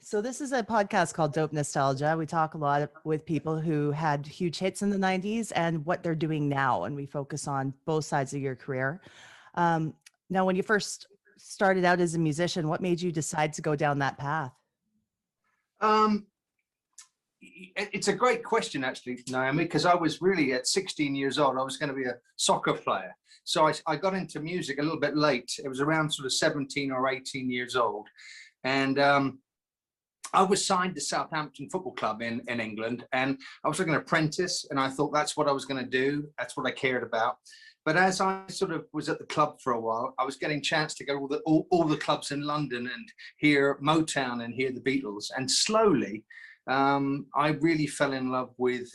So this is a podcast called Dope Nostalgia. We talk a lot with people who had huge hits in the 90s and what they're doing now. And we focus on both sides of your career. Um, Now, when you first started out as a musician, what made you decide to go down that path? Um, it's a great question, actually, Naomi, because I was really at 16 years old, I was going to be a soccer player. So I got into music a little bit late. It was around sort of 17 or 18 years old. And I was signed to Southampton Football Club in England, and I was like an apprentice, and I thought that's what I was going to do. That's what I cared about. But as I sort of was at the club for a while, I was getting a chance to go to all the clubs in London and hear Motown and hear the Beatles. And slowly, I really fell in love with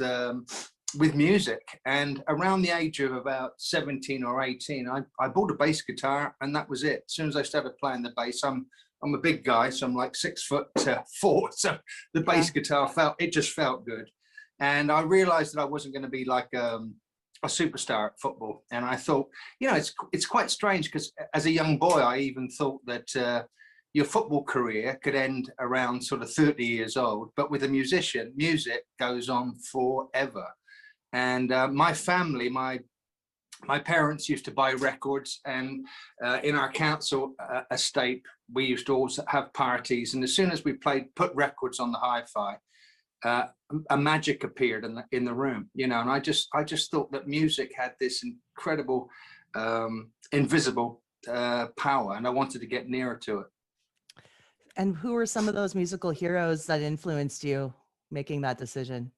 music. And around the age of about 17 or 18, I bought a bass guitar, and that was it. As soon as I started playing the bass, I'm a big guy, so I'm like 6'4", so the bass guitar just felt good. And I realized that I wasn't going to be like a superstar at football. And I thought, it's quite strange, because as a young boy, I even thought that your football career could end around sort of 30 years old, but with a musician, music goes on forever. And my family, my parents used to buy records, and in our council estate, we used to always have parties. And as soon as we put records on the hi-fi, a magic appeared in the room, and I just thought that music had this incredible, invisible power, and I wanted to get nearer to it. And who were some of those musical heroes that influenced you making that decision?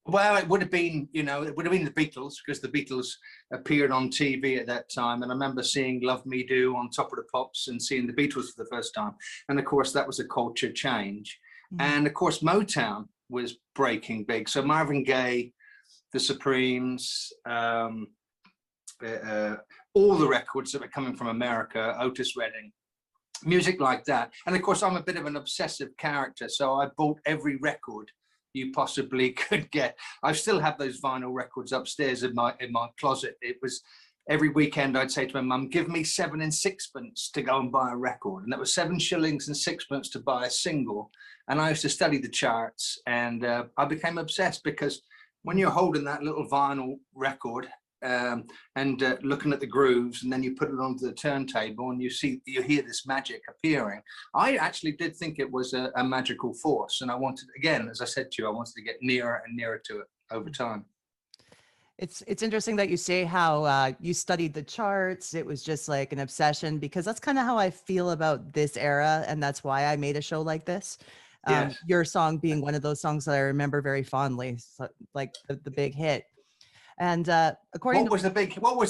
Well, it would have been, the Beatles, because the Beatles appeared on TV at that time. And I remember seeing Love Me Do on Top of the Pops and seeing the Beatles for the first time. And of course, that was a culture change. Mm-hmm. And of course, Motown was breaking big. So Marvin Gaye, the Supremes, all the records that were coming from America, Otis Redding, music like that. And of course, I'm a bit of an obsessive character. So I bought every record you possibly could get. I still have those vinyl records upstairs in my closet. It was every weekend I'd say to my mum, give me 7 and 6pence to go and buy a record. And that was 7 shillings and 6pence to buy a single. And I used to study the charts, and I became obsessed, because when you're holding that little vinyl record and looking at the grooves, and then you put it onto the turntable and you hear this magic appearing. I actually did think it was a magical force, and I wanted, again, as I said to you, I wanted to get nearer and nearer to it over time. It's interesting that you say how you studied the charts. It was just like an obsession, because that's kind of how I feel about this era, and that's why I made a show like this. Yes. Your song being one of those songs that I remember very fondly, so, like the big hit. And according what was the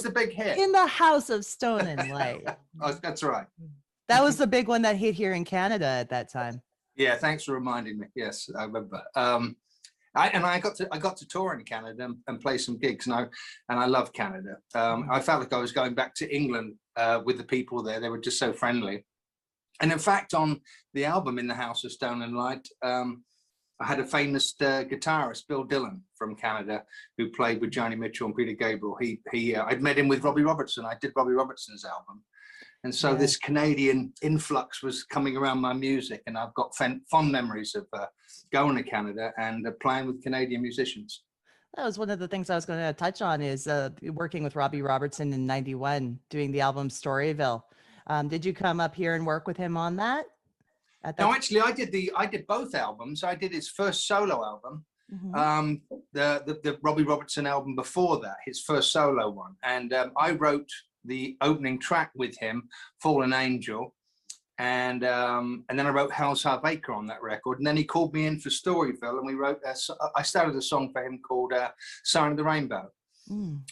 big hit? In the House of Stone and Light. Oh, that's right. That was the big one that hit here in Canada at that time. Yeah, thanks for reminding me. Yes, I remember. I got to tour in Canada and play some gigs, and I love Canada. I felt like I was going back to England with the people there. They were just so friendly. And in fact, on the album In the House of Stone and Light, I had a famous guitarist, Bill Dillon from Canada, who played with Joni Mitchell and Peter Gabriel. I'd met him with Robbie Robertson. I did Robbie Robertson's album. And so this Canadian influx was coming around my music, and I've got fond memories of going to Canada and playing with Canadian musicians. That was one of the things I was going to touch on, is working with Robbie Robertson in '91, doing the album Storyville. Did you come up here and work with him on that? No, actually, I did both albums. I did his first solo album, the Robbie Robertson album before that, his first solo one, and I wrote the opening track with him, Fallen Angel, and then I wrote Hell's Half Acre on that record, and then he called me in for Storyville, and we wrote. I started a song for him called "Sign of the Rainbow."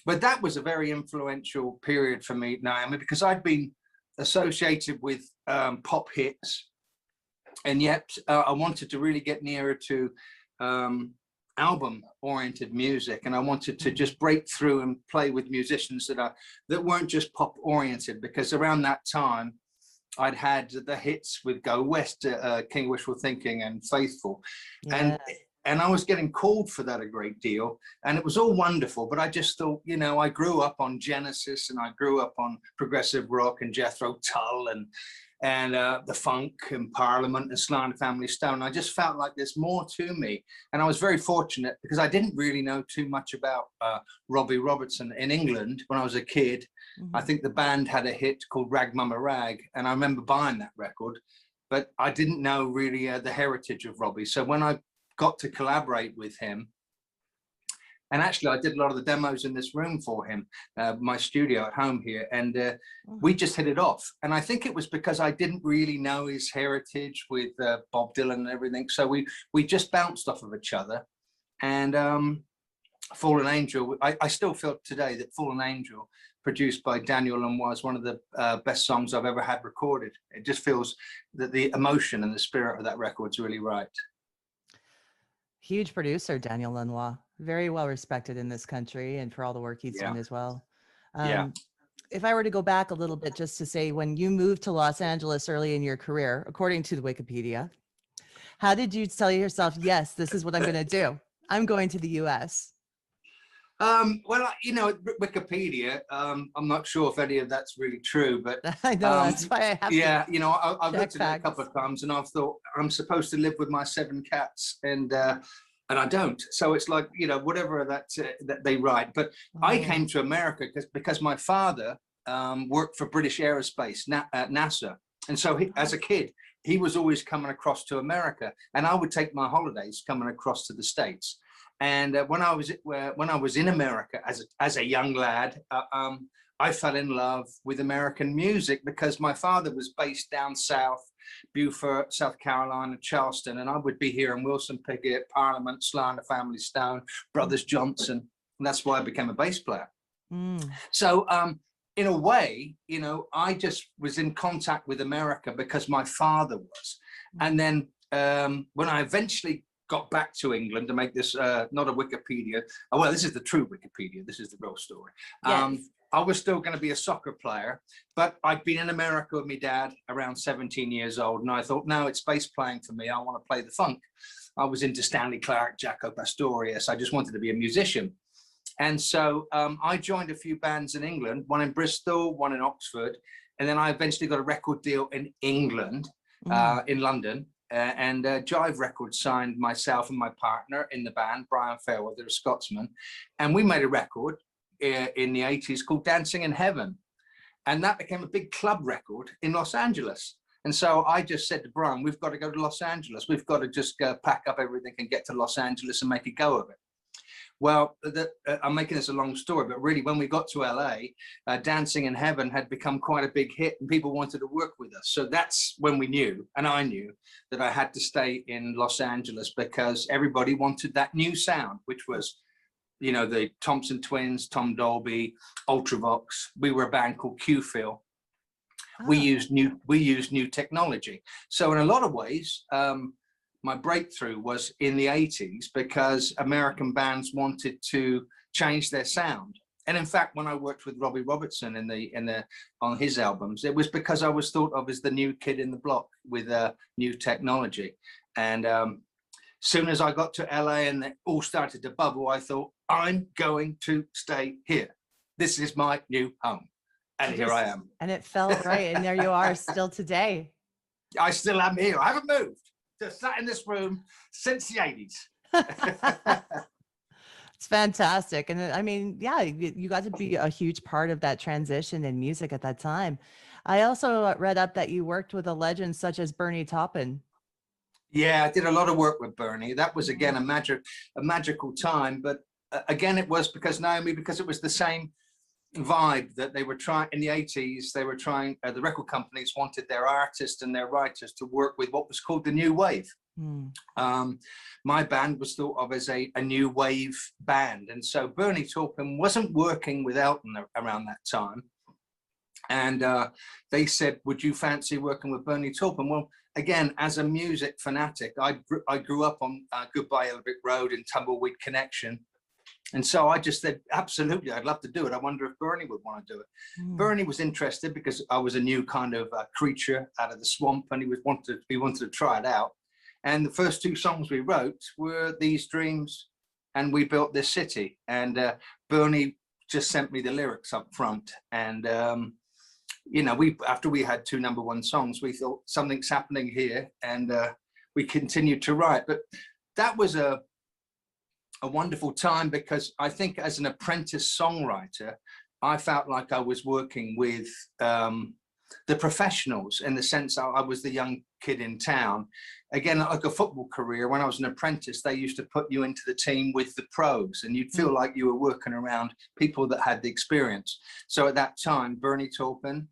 But that was a very influential period for me, Naomi, because I'd been associated with pop hits. And yet I wanted to really get nearer to album-oriented music, and I wanted to just break through and play with musicians that weren't just pop-oriented, because around that time I'd had the hits with Go West, King Wishful Thinking and Faithful, and I was getting called for that a great deal, and it was all wonderful. But I just thought, I grew up on Genesis, and I grew up on progressive rock and Jethro Tull, and the funk and Parliament and Sly and the Family Stone. I just felt like there's more to me. And I was very fortunate because I didn't really know too much about Robbie Robertson in England when I was a kid. I think the band had a hit called Rag Mama Rag, and I remember buying that record, but I didn't know really the heritage of Robbie. So when I got to collaborate with him, and actually I did a lot of the demos in this room for him, my studio at home here, and we just hit it off. And I think it was because I didn't really know his heritage with Bob Dylan and everything. So we just bounced off of each other. And Fallen Angel, I still feel today that Fallen Angel, produced by Daniel Lanois, is one of the best songs I've ever had recorded. It just feels that the emotion and the spirit of that record's really right. Huge producer, Daniel Lanois, very well respected in this country and for all the work he's done as well. If I were to go back a little bit just to say, when you moved to Los Angeles early in your career, according to the Wikipedia, how did you tell yourself, yes, this is what I'm going to do? I'm going to the US. Well, you know, Wikipedia, I'm not sure if any of that's really true, but I know that's why I have to, you know, I've looked at it a couple facts. of times and I've thought I'm supposed to live with my 7 cats, and I don't. So it's like, you know, whatever that they write. But I came to America because my father worked for British Aerospace at NASA, and so as a kid he was always coming across to America, and I would take my holidays coming across to the States. And when I was in America as a young lad, I fell in love with American music because my father was based down south, Beaufort, South Carolina, Charleston, and I would be here in Wilson Pickett, Parliament, Sly and the Family Stone, Brothers Johnson, and that's why I became a bass player. So in a way, you know, I just was in contact with America because my father was. And then when I eventually got back to England to make this not a Wikipedia. Oh, well, this is the true Wikipedia. This is the real story. Yes. I was still going to be a soccer player, but I'd been in America with my dad around 17 years old, and I thought, no, it's bass playing for me. I want to play the funk. I was into Stanley Clarke, Jaco Pastorius. I just wanted to be a musician. And so I joined a few bands in England, one in Bristol, one in Oxford, and then I eventually got a record deal in England, in London. And Jive Records signed myself and my partner in the band, Brian Fairweather, a Scotsman, and we made a record in the 80s called Dancing in Heaven, and that became a big club record in Los Angeles. And so I just said to Brian, we've got to go to Los Angeles. We've got to just pack up everything and get to Los Angeles and make a go of it. Well, I'm making this a long story, but really when we got to LA, Dancing in Heaven had become quite a big hit and people wanted to work with us. So that's when we knew, and I knew, that I had to stay in Los Angeles because everybody wanted that new sound, which was, you know, the Thompson Twins, Tom Dolby, Ultravox. We were a band called Q-Phil. We used new technology. So in a lot of ways, my breakthrough was in the 80s because American bands wanted to change their sound. And in fact, when I worked with Robbie Robertson on his albums, it was because I was thought of as the new kid in the block with new technology. And soon as I got to LA and it all started to bubble, I thought, I'm going to stay here. This is my new home. And here I am. And it felt right. And there you are still today. I still am here. I haven't moved. Just sat in this room since the 80s. It's fantastic. And I mean, yeah, you got to be a huge part of that transition in music at that time. I also read up that you worked with a legend such as Bernie Taupin. Yeah, I did a lot of work with Bernie. That was, again, a magical time. But again, it was because it was the same vibe that they were trying in the 80s. They were trying, the record companies wanted their artists and their writers to work with what was called the new wave. My band was thought of as a new wave band, and so Bernie Taupin wasn't working with Elton around that time, and they said, would you fancy working with Bernie Taupin? Well, again, as a music fanatic, I grew up on Goodbye Yellow Brick Road and Tumbleweed Connection. And so I just said, absolutely, I'd love to do it. I wonder if Bernie would want to do it. Bernie was interested because I was a new kind of creature out of the swamp, and he wanted to try it out. And the first 2 songs we wrote were These Dreams and We Built This City. And Bernie just sent me the lyrics up front. And you know, after we had 2 #1 songs, we thought something's happening here, and we continued to write. But that was a wonderful time, because I think as an apprentice songwriter, I felt like I was working with the professionals, in the sense I was the young kid in town. Again, like a football career, when I was an apprentice, they used to put you into the team with the pros, and you'd feel like you were working around people that had the experience. So at that time, Bernie Taupin,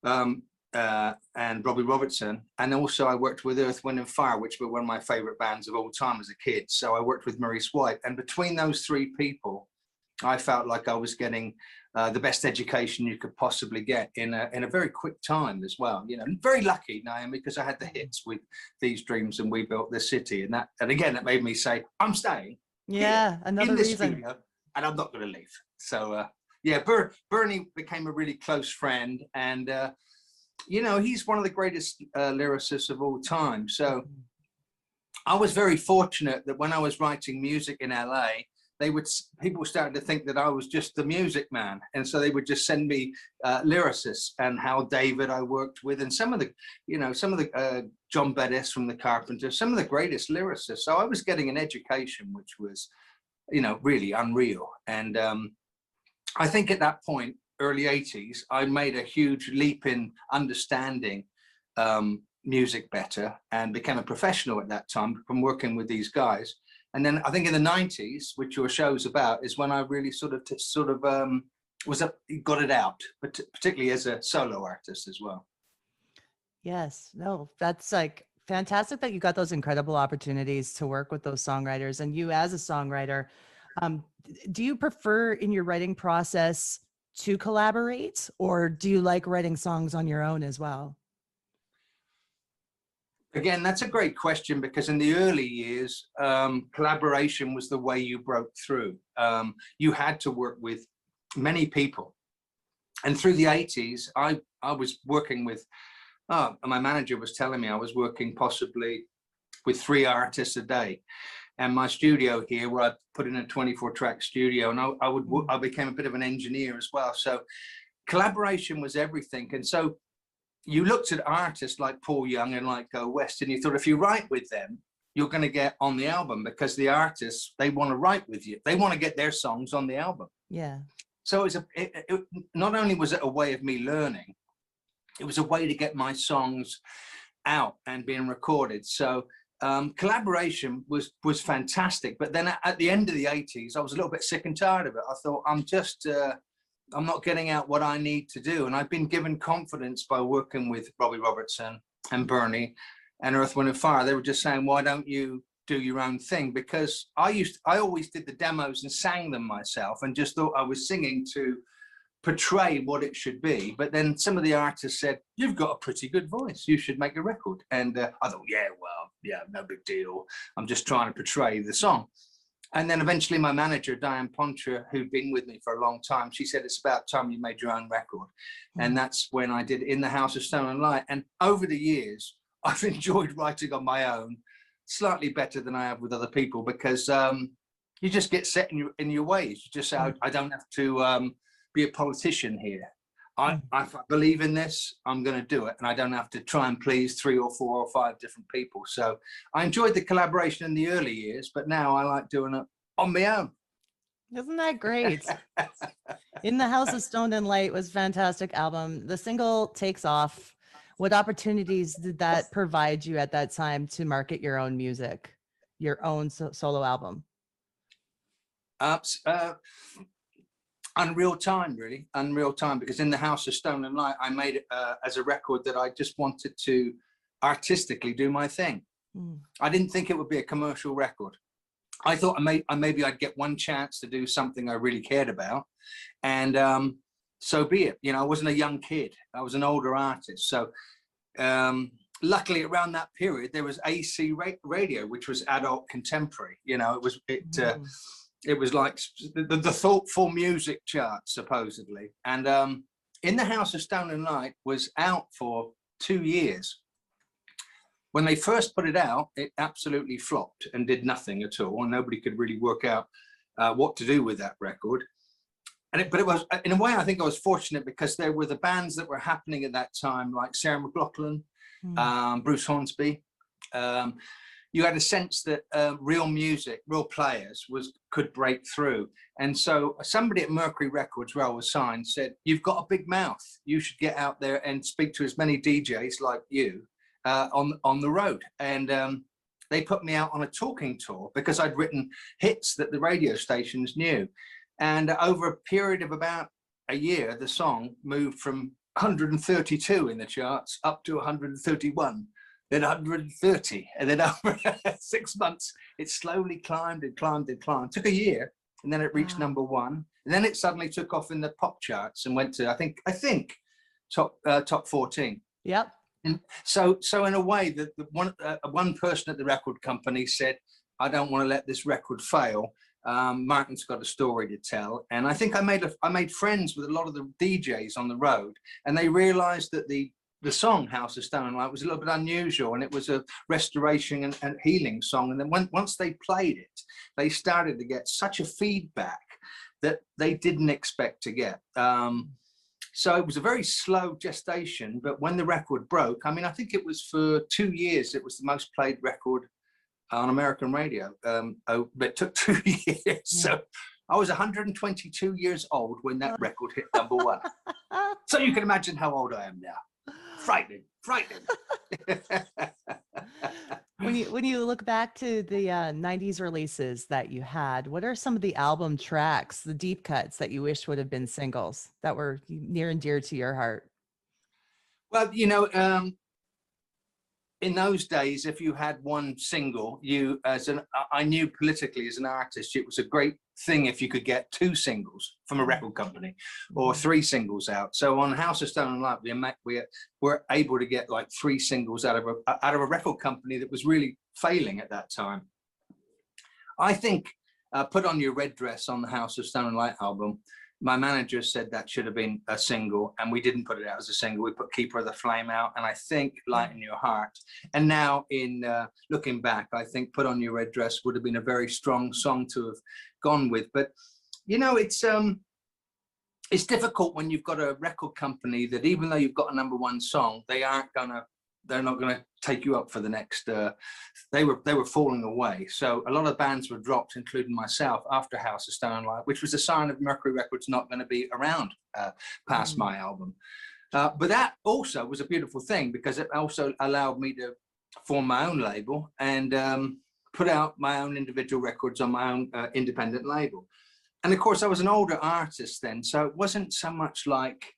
and Robbie Robertson, and also I worked with Earth, Wind and Fire, which were one of my favorite bands of all time as a kid. So I worked with Maurice White, and between those 3 people, I felt like I was getting the best education you could possibly get in a very quick time as well. You know, very lucky, Naomi, because I had the hits with These Dreams and We Built This City, and again, it made me say, I'm staying. Yeah, another in the reason. studio, and I'm not going to leave. So yeah, Bernie became a really close friend, and you know, he's one of the greatest lyricists of all time. So I was very fortunate that when I was writing music in LA, people started to think that I was just the music man, and so they would just send me lyricists, and Hal David I worked with, and some of the John Bettis from the Carpenters, some of the greatest lyricists. So I was getting an education which was, you know, really unreal. And I think at that point, early 80s, I made a huge leap in understanding music better, and became a professional at that time from working with these guys. And then I think in the 90s, which your show's about, is when I really got it out, but particularly as a solo artist as well. Yes, no, that's like fantastic that you got those incredible opportunities to work with those songwriters. And you as a songwriter, do you prefer in your writing process to collaborate, or do you like writing songs on your own as well? Again, that's a great question, because in the early years, collaboration was the way you broke through. You had to work with many people. And through the 80s, I was working with, my manager was telling me I was working possibly with 3 artists a day. And my studio here, where I put in a 24-track studio, and I became a bit of an engineer as well. So collaboration was everything. And so you looked at artists like Paul Young and like Go West, and you thought, if you write with them, you're going to get on the album, because the artists, they want to write with you. They want to get their songs on the album. Yeah. So not only was it a way of me learning, it was a way to get my songs out and being recorded. So collaboration was fantastic. But then at the end of the 80s, I was a little bit sick and tired of it. I thought, I'm not getting out what I need to do. And I've been given confidence by working with Robbie Robertson and Bernie and Earth, Wind and Fire. They were just saying, why don't you do your own thing? Because I always did the demos and sang them myself, and just thought I was singing to portray what it should be. But then some of the artists said, you've got a pretty good voice, you should make a record. And I thought, yeah, well, yeah, no big deal. I'm just trying to portray the song. And then eventually my manager, Diane Pontra, who'd been with me for a long time, she said, it's about time you made your own record. And that's when I did In the House of Stone and Light. And over the years, I've enjoyed writing on my own slightly better than I have with other people, because you just get set in your ways. You just say, I don't have to be a politician here. If I believe in this, I'm going to do it, and I don't have to try and please 3 or 4 or 5 different people. So I enjoyed the collaboration in the early years, but now I like doing it on my own. Isn't that great? In the House of Stone and Light was a fantastic album. The single takes off. What opportunities did that provide you at that time to market your own music, your own solo album? Unreal time, really. Unreal time, because In the House of Stone and Light, I made it as a record that I just wanted to artistically do my thing. I didn't think it would be a commercial record. I thought maybe I'd get one chance to do something I really cared about, and so be it. You know, I wasn't a young kid. I was an older artist. So luckily around that period, there was AC radio, which was adult contemporary. You know, it was like the thoughtful music chart, supposedly. And In the House of Stone and Light was out for 2 years. When they first put it out, it absolutely flopped and did nothing at all. And nobody could really work out what to do with that record. but it was, in a way, I think I was fortunate because there were the bands that were happening at that time, like Sarah McLachlan, Bruce Hornsby. You had a sense that real music, real players could break through. And so somebody at Mercury Records, where I was signed, said, "You've got a big mouth. You should get out there and speak to as many DJs like you on the road." And they put me out on a talking tour because I'd written hits that the radio stations knew. And over a period of about a year, the song moved from 132 in the charts up to 131. Then 130, and then over 6 months, it slowly climbed and climbed and climbed. Took a year, and then it reached number one, and then it suddenly took off in the pop charts and went to I think top 14. Yep. And so in a way, that one person at the record company said, "I don't want to let this record fail. Martin's got a story to tell." And I think I made friends with a lot of the DJs on the road, and they realized that the song House of Stone and Light was a little bit unusual, and it was a restoration and healing song. And then once they played it, they started to get such a feedback that they didn't expect to get. So it was a very slow gestation, but when the record broke, I mean, I think it was for 2 years, it was the most played record on American radio, but it took 2 years. Yeah. So I was 122 years old when that record hit number one. So you can imagine how old I am now. Frightening. When you look back to the 90s releases that you had, what are some of the album tracks, the deep cuts that you wish would have been singles that were near and dear to your heart? Well, in those days, if you had one single, I knew politically as an artist, it was a great thing if you could get 2 singles from a record company or 3 singles out. So on House of Stone and Light, we were able to get like 3 singles out of a record company that was really failing at that time. I think Put On Your Red Dress on the House of Stone and Light album, my manager said that should have been a single, and we didn't put it out as a single. We put Keeper of the Flame out, and I think Light in Your Heart. And now in looking back, I think Put On Your Red Dress would have been a very strong song to have gone with. But, it's difficult when you've got a record company that even though you've got a number one song, they're not gonna take you up for the next, they were falling away. So a lot of bands were dropped, including myself, after House of Stone and Light, which was a sign of Mercury Records not gonna be around past my album. But that also was a beautiful thing because it also allowed me to form my own label and put out my own individual records on my own independent label. And of course, I was an older artist then, so it wasn't so much like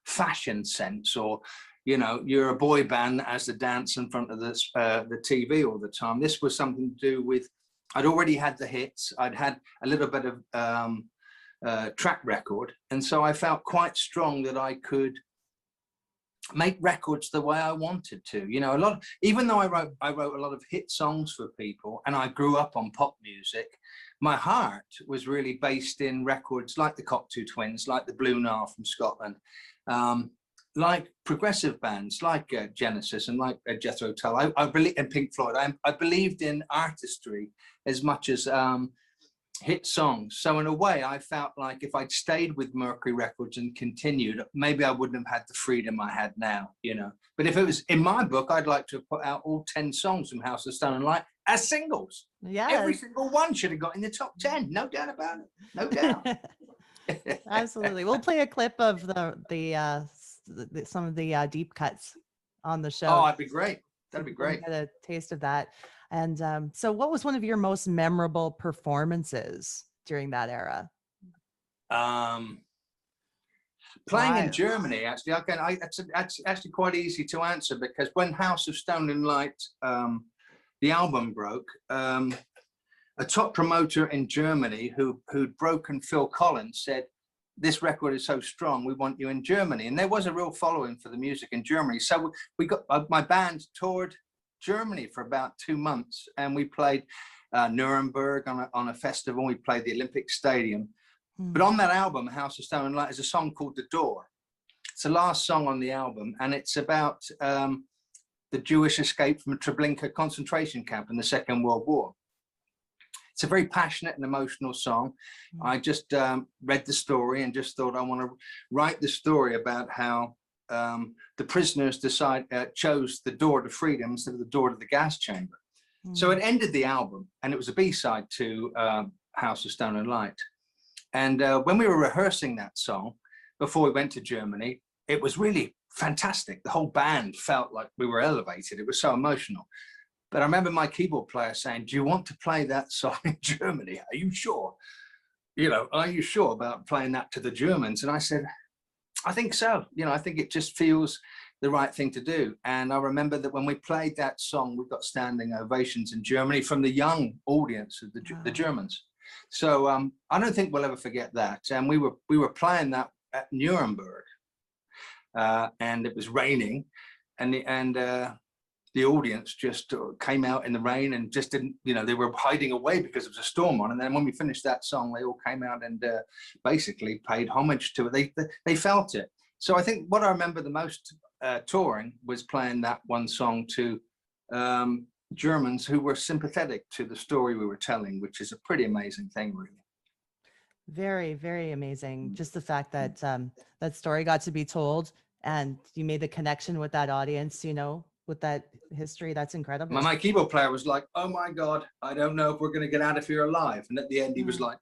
fashion sense or, you're a boy band that has to dance in front of the TV all the time. This was something to do with, I'd already had the hits. I'd had a little bit of track record. And so I felt quite strong that I could make records the way I wanted to. Even though I wrote a lot of hit songs for people and I grew up on pop music, my heart was really based in records like the Cocteau Twins, like the Blue Nile from Scotland, like progressive bands like Genesis and like Jethro Tull. I believe in Pink Floyd. I believed in artistry as much as hit songs. So in a way, I felt like if I'd stayed with Mercury Records and continued, maybe I wouldn't have had the freedom I had now, But if it was in my book, I'd like to have put out all 10 songs from House of Stone and Light as singles. Yeah, every single one should have got in the top 10. No doubt about it. No doubt. Absolutely. We'll play a clip of some of the deep cuts on the show. Oh, that'd be great. That'd be great. Get a taste of that. And so what was one of your most memorable performances during that era? Playing in Germany, actually. It's actually quite easy to answer because when House of Stone and Light, the album broke, a top promoter in Germany who'd broken Phil Collins said, "This record is so strong, we want you in Germany." And there was a real following for the music in Germany. So we got my band toured Germany for about 2 months, and we played Nuremberg on a festival. We played the Olympic Stadium. But on that album, House of Stone and Light, is a song called "The Door." It's the last song on the album, and it's about the Jewish escape from a Treblinka concentration camp in the Second World War. It's a very passionate and emotional song. I just read the story and just thought I want to write the story about how the prisoners chose the door to freedom instead of the door to the gas chamber. So it ended the album, and it was a B-side to House of Stone and Light. And when we were rehearsing that song before we went to Germany, it was really fantastic. The whole band felt like we were elevated. It was so emotional. But I remember my keyboard player saying, "Do you want to play that song in Germany? Are you sure? You know, are you sure about playing that to the Germans?" And I said, "I think so. You know, I think it just feels the right thing to do." And I remember that when we played that song, we got standing ovations in Germany from the young audience of the Germans. So I don't think we'll ever forget that. And we were playing that at Nuremberg, and it was raining, and the audience just came out in the rain and just didn't, you know, they were hiding away because there was a storm on. And then when we finished that song, they all came out and basically paid homage to it. They felt it. So I think what I remember the most touring was playing that one song to Germans who were sympathetic to the story we were telling, which is a pretty amazing thing, really. Very, very amazing. Just the fact that that story got to be told and you made the connection with that audience, you know, with that history. That's incredible. My keyboard player was like, "Oh my God, I don't know if we're going to get out of here alive." And at the end, he was like,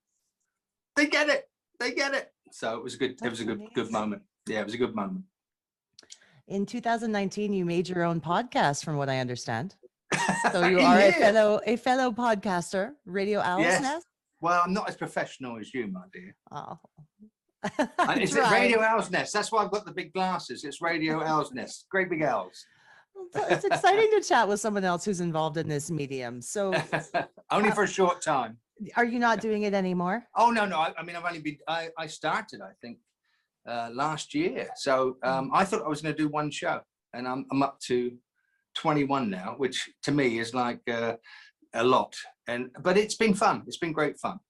"They get it. They get it." So it was a good, good moment. Yeah, it was a good moment. In 2019, you made your own podcast, from what I understand. So you are a fellow podcaster, Radio Owl's Nest. Well, I'm not as professional as you, my dear. Oh. It's Radio Owl's Nest. That's why I've got the big glasses. It's Radio Owl's Nest. Great big owls. It's exciting to chat with someone else who's involved in this medium. So only for a short time. Are you not doing it anymore? Oh, no. I mean, I've only been, I started, I think, last year. So I thought I was going to do one show, and I'm up to 21 now, which to me is like a lot. But it's been fun. It's been great fun.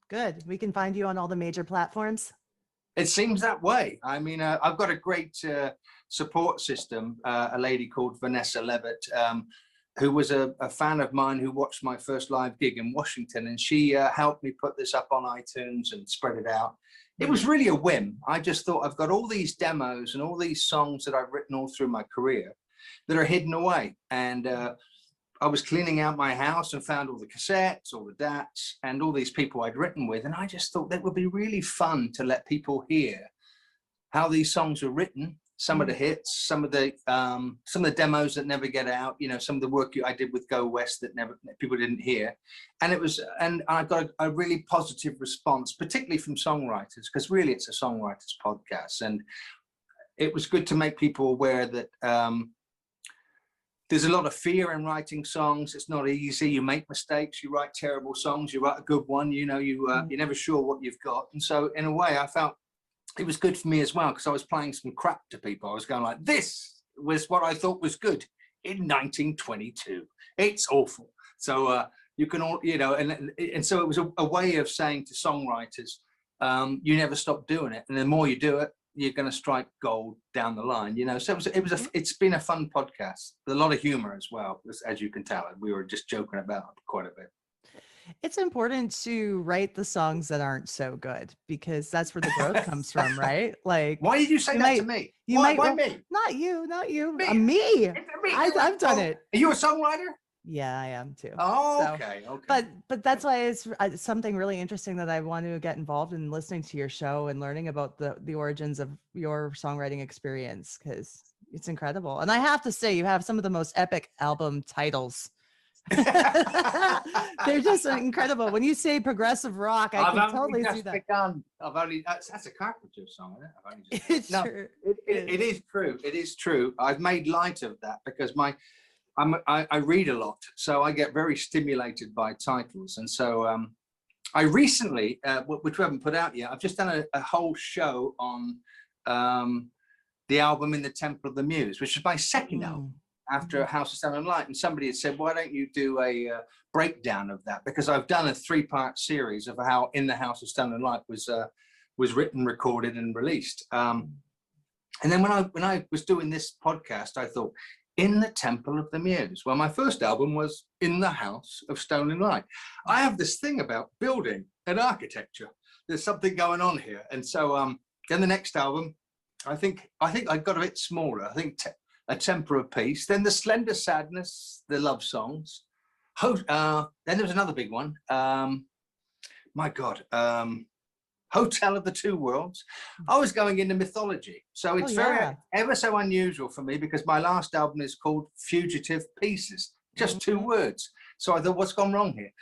Good. We can find you on all the major platforms. It seems that way. I mean, I've got a great support system, a lady called Vanessa Levitt, who was a fan of mine who watched my first live gig in Washington, and she helped me put this up on iTunes and spread it out. It was really a whim. I just thought, I've got all these demos and all these songs that I've written all through my career that are hidden away. And I was cleaning out my house and found all the cassettes, all the DATs, and all these people I'd written with. And I just thought that would be really fun to let people hear how these songs were written, some of the hits, some of the demos that never get out, you know, some of the work I did with Go West that people didn't hear. And I got a really positive response, particularly from songwriters, because really it's a songwriters podcast. And it was good to make people aware that there's a lot of fear in writing songs. It's not easy. You make mistakes. You write terrible songs. You write a good one. You know, you're never sure what you've got. And so, in a way, I felt it was good for me as well, because I was playing some crap to people. I was going like, "This was what I thought was good in 1922. It's awful." So you can all, you know, and so it was a way of saying to songwriters, you never stop doing it, and the more you do it, you're going to strike gold down the line, you know. So it's been a fun podcast with a lot of humor as well, as you can tell. We were just joking about quite a bit. It's important to write the songs that aren't so good, because that's where the growth comes from, right? Like, why did you say that to me? Why me? Not you. Me. I've done it. Are you a songwriter? Yeah, I am too. Oh, okay. But that's why it's something really interesting that I want to get involved in, listening to your show and learning about the origins of your songwriting experience, because it's incredible. And I have to say, you have some of the most epic album titles. They're just incredible. When you say progressive rock, I can totally see that. That's a Carpenter song, isn't it? It is true. It is true. I've made light of that because I read a lot, so I get very stimulated by titles. And so I recently, which we haven't put out yet, I've just done a whole show on the album In the Temple of the Muse, which is my second album after House of Stone and Light. And somebody had said, why don't you do a breakdown of that? Because I've done a 3-part series of how In the House of Stone and Light was written, recorded, and released. And then when I was doing this podcast, I thought, in the Temple of the Muse. Well, my first album was In the House of Stone and Light. I have this thing about building and architecture. There's something going on here. And so then the next album, I think I got a bit smaller. I think A Temper of Peace. Then The Slender Sadness, the love songs. Then there was another big one. My God. Hotel of the Two Worlds. I was going into mythology. So it's very, ever so unusual for me, because my last album is called Fugitive Pieces, just two words. So I thought, what's gone wrong here?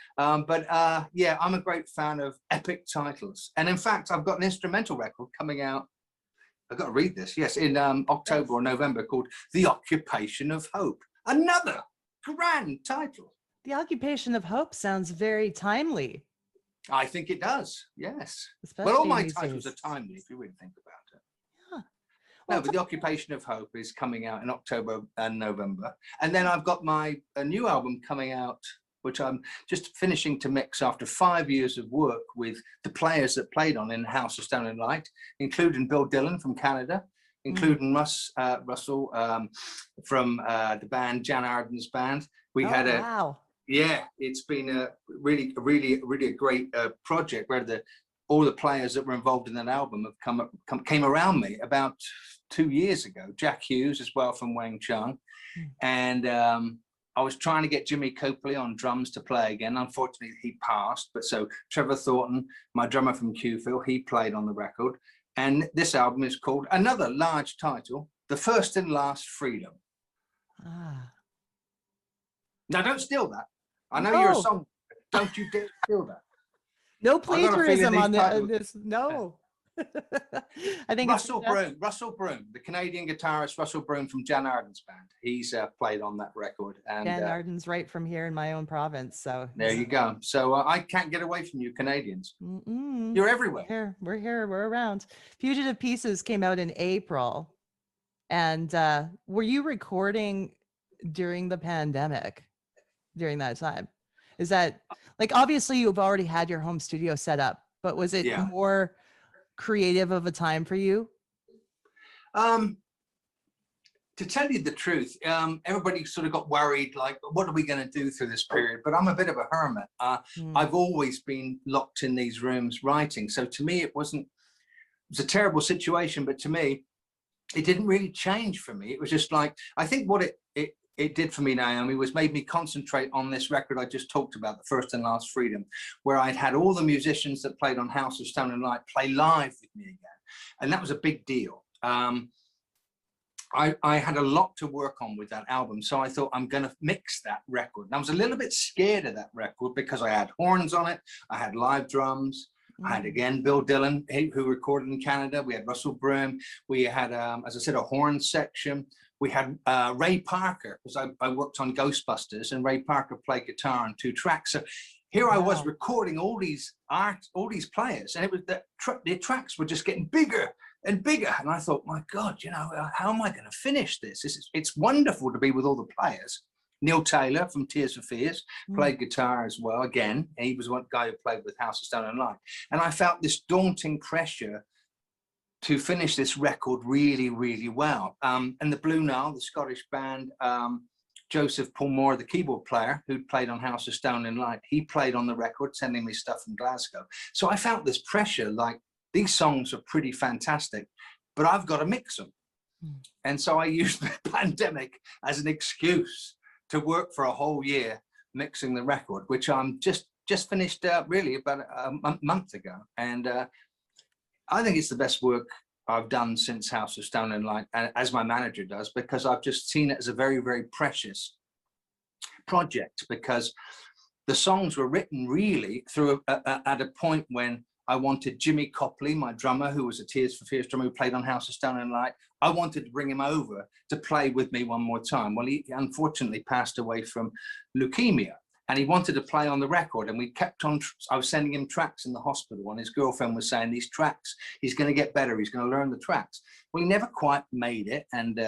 Yeah, I'm a great fan of epic titles. And in fact, I've got an instrumental record coming out. I've got to read this. Yes, in October or November, called The Occupation of Hope. Another grand title. The Occupation of Hope sounds very timely. I think it does, yes. Especially all my titles are timely, if you really think about it. Yeah. Well, no, but The Occupation of Hope is coming out in October and November. And then I've got a new album coming out, which I'm just finishing to mix after 5 years of work with the players that played on In the House of Stone and Light, including Bill Dillon from Canada, including Russell from the band, Jan Arden's band. We had a... Wow. Yeah, it's been a really a great project where all the players that were involved in that album have came around me about 2 years ago. Jack Hughes as well from Wang Chung, and I was trying to get Jimmy Copley on drums to play again. Unfortunately, he passed. But so Trevor Thornton, my drummer from Qville, he played on the record. And this album is called, another large title, The First and Last Freedom. Now, don't steal that. I know you're a songwriter. Don't you dare steal that. No plagiarism on this. No. I think Russell Broom, the Canadian guitarist Russell Broom from Jan Arden's band. He's played on that record. And Jan Arden's right from here in my own province. So there you go. So I can't get away from you Canadians. You're everywhere. We're here. We're around. Fugitive Pieces came out in April. And were you recording during the pandemic? During that time, is that like, obviously you've already had your home studio set up, but was it more creative of a time for you? To tell you the truth, everybody sort of got worried, like, what are we going to do through this period? But I'm a bit of a hermit. I've always been locked in these rooms writing, so to me it was a terrible situation, but to me it didn't really change for me. It was just like, I think what it did for me, Naomi, was made me concentrate on this record I just talked about, The First and Last Freedom, where I'd had all the musicians that played on House of Stone and Light play live with me again. And that was a big deal. I had a lot to work on with that album. So I thought, I'm going to mix that record. And I was a little bit scared of that record because I had horns on it. I had live drums. I had, again, Bill Dillon, who recorded in Canada. We had Russell Broom. We had, as I said, a horn section. We had Ray Parker, because I worked on Ghostbusters, and Ray Parker played guitar on 2 tracks. So here I was recording all these players, and it was the tracks were just getting bigger and bigger. And I thought, my God, how am I going to finish this? It's wonderful to be with all the players. Neil Taylor from Tears for Fears played guitar as well. Again, he was one guy who played with House of Stone and Light. And I felt this daunting pressure to finish this record really, really well. And the Blue Nile, the Scottish band, Joseph Pullmore, the keyboard player who played on House of Stone and Light, he played on the record, sending me stuff from Glasgow. So I felt this pressure, like, these songs are pretty fantastic, but I've got to mix them. And so I used the pandemic as an excuse to work for a whole year mixing the record, which I'm just finished really about a month ago. And I think it's the best work I've done since House of Stone and Light, as my manager does, because I've just seen it as a very, very precious project, because the songs were written really through at a point when I wanted Jimmy Copley, my drummer, who was a Tears for Fears drummer who played on House of Stone and Light. I wanted to bring him over to play with me one more time. Well, he unfortunately passed away from leukemia, and he wanted to play on the record, and we kept on, I was sending him tracks in the hospital, and his girlfriend was saying, these tracks, he's going to get better, he's going to learn the tracks. Well, he never quite made it, and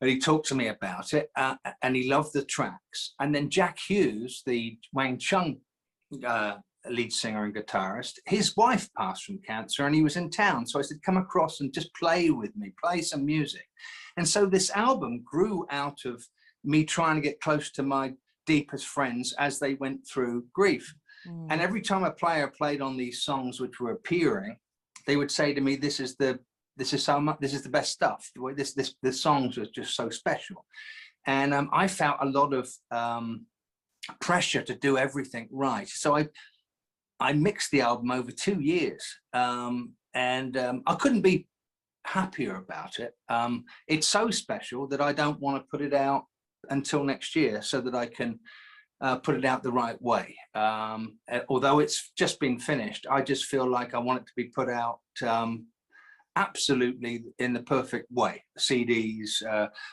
he talked to me about it, and he loved the tracks. And then Jack Hughes, the Wang Chung lead singer and guitarist. His wife passed from cancer and he was in town. So I said, come across and just play with me, play some music. And so this album grew out of me trying to get close to my deepest friends as they went through grief. And every time a player played on these songs which were appearing, they would say to me, this is the best stuff. The songs are just so special. And I felt a lot of pressure to do everything right. So I mixed the album over 2 years, and I couldn't be happier about it. It's so special that I don't want to put it out until next year so that I can put it out the right way. Although it's just been finished, I just feel like I want it to be put out absolutely in the perfect way. CDs,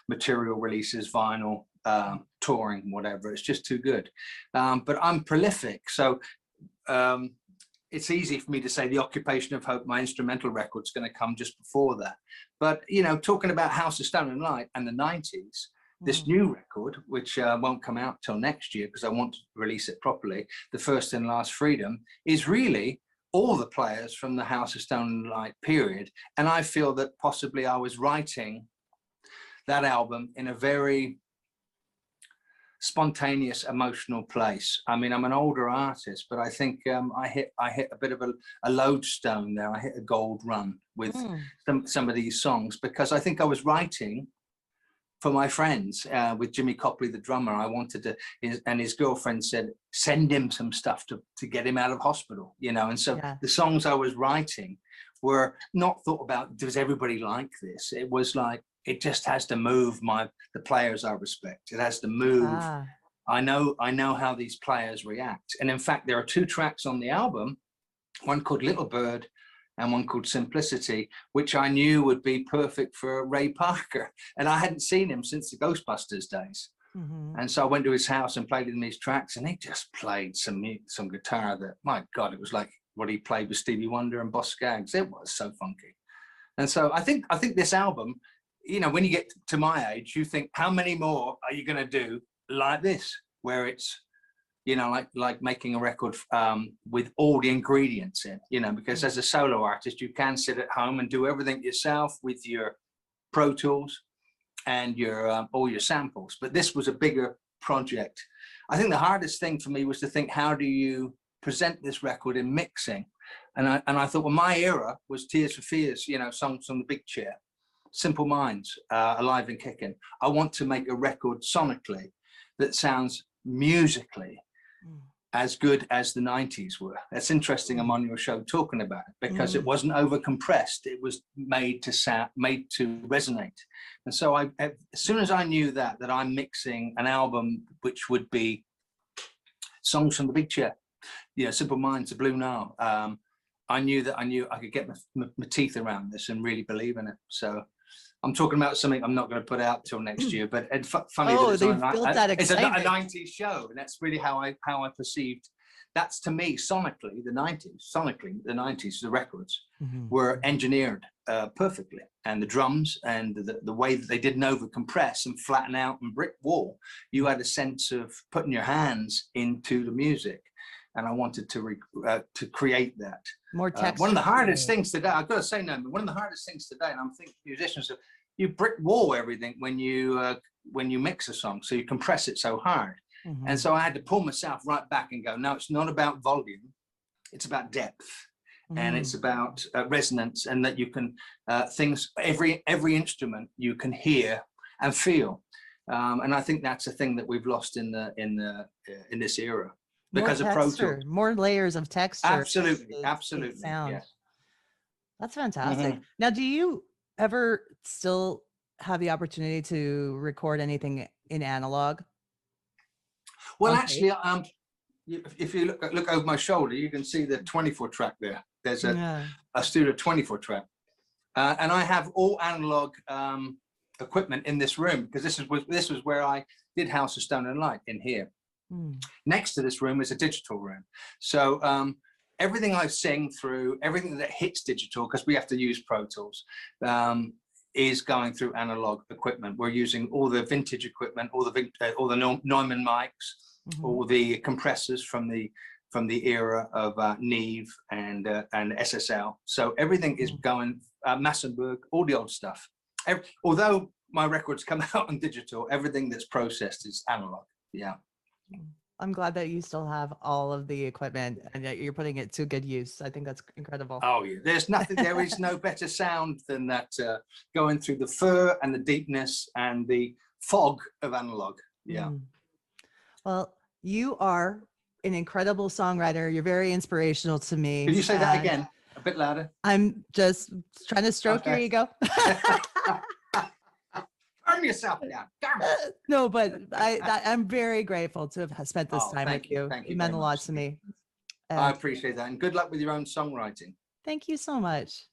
material releases, vinyl, touring, whatever. It's just too good. But I'm prolific, so it's easy for me to say The Occupation of Hope, my instrumental record's going to come just before that. But, you know, talking about House of Stone and Light and the 90s, this new record, which won't come out till next year because I want to release it properly, The First and Last Freedom, is really all the players from the House of Stone and Light period. And I feel that possibly I was writing that album in a very spontaneous, emotional place. I mean, I'm an older artist, but I think I hit a bit of a lodestone there. I hit a gold run with some of these songs because I think I was writing for my friends. With Jimmy Copley, the drummer, I wanted to, and his girlfriend said, send him some stuff to get him out of hospital, you know. And so the songs I was writing were not thought about, does everybody like this? It was like, it just has to move the players I respect. It has to move. I know how these players react. And in fact, there are 2 tracks on the album, one called Little Bird and one called Simplicity, which I knew would be perfect for Ray Parker. And I hadn't seen him since the Ghostbusters days. And so I went to his house and played in these tracks, and he just played some guitar that, my God, it was like what he played with Stevie Wonder and Boss Skaggs. It was so funky. And so I think this album, you know, when you get to my age, you think, how many more are you going to do like this, where it's, you know, like making a record with all the ingredients in, you know, because as a solo artist, you can sit at home and do everything yourself with your Pro Tools and your all your samples. But this was a bigger project. I think the hardest thing for me was to think, how do you present this record in mixing? And I thought, well, my era was Tears for Fears, you know, songs on the big chair. Simple Minds, Alive and Kicking. I want to make a record sonically that sounds musically as good as the 90s were. That's interesting. I'm on your show talking about it because it wasn't over compressed. It was made to resonate. And so as soon as I knew that I'm mixing an album which would be songs from the big chair, you know, Simple Minds, The Blue Nile, I knew I could get my teeth around this and really believe in it. So I'm talking about something I'm not going to put out till next year, but it's funny that it's a 90s show, and that's really how I perceived. That's, to me, sonically the 90s, the records were engineered perfectly, and the drums and the way that they didn't over compress and flatten out and brick wall. You had a sense of putting your hands into the music, and I wanted to create that. More texture. One of the hardest things today, I've got to say, no, but one of the hardest things today, and I'm thinking musicians, you brick wall everything when you mix a song, so you compress it so hard. And so I had to pull myself right back and go, no, it's not about volume, it's about depth, and it's about resonance, and that you can every instrument you can hear and feel, and I think that's a thing that we've lost in this era because of Pro Tools. More layers of texture. Absolutely. Sound. Yes. That's fantastic. Now, do you ever still have the opportunity to record anything in analog? Well, actually, if you look over my shoulder, you can see the 24 track there. There's a Studio 24 track, and I have all analog equipment in this room because this was where I did House of Stone and Light, in here. Next to this room is a digital room. So everything I sing through, everything that hits digital, because we have to use Pro Tools, is going through analog equipment. We're using all the vintage equipment, all the Neumann mics, all the compressors from the from the era of Neve and SSL. So everything is going Massenburg, all the old stuff. Although my records come out on digital, everything that's processed is analog. Yeah. I'm glad that you still have all of the equipment and that you're putting it to good use. I think that's incredible. Oh yeah, there is no better sound than that going through the fur and the deepness and the fog of analog. Yeah. Well, you are an incredible songwriter. You're very inspirational to me. Could you say that again? A bit louder. I'm just trying to stroke your ego. Calm yourself down. No, but I'm very grateful to have spent this time with you. It meant a lot to me. I appreciate that. And good luck with your own songwriting. Thank you so much.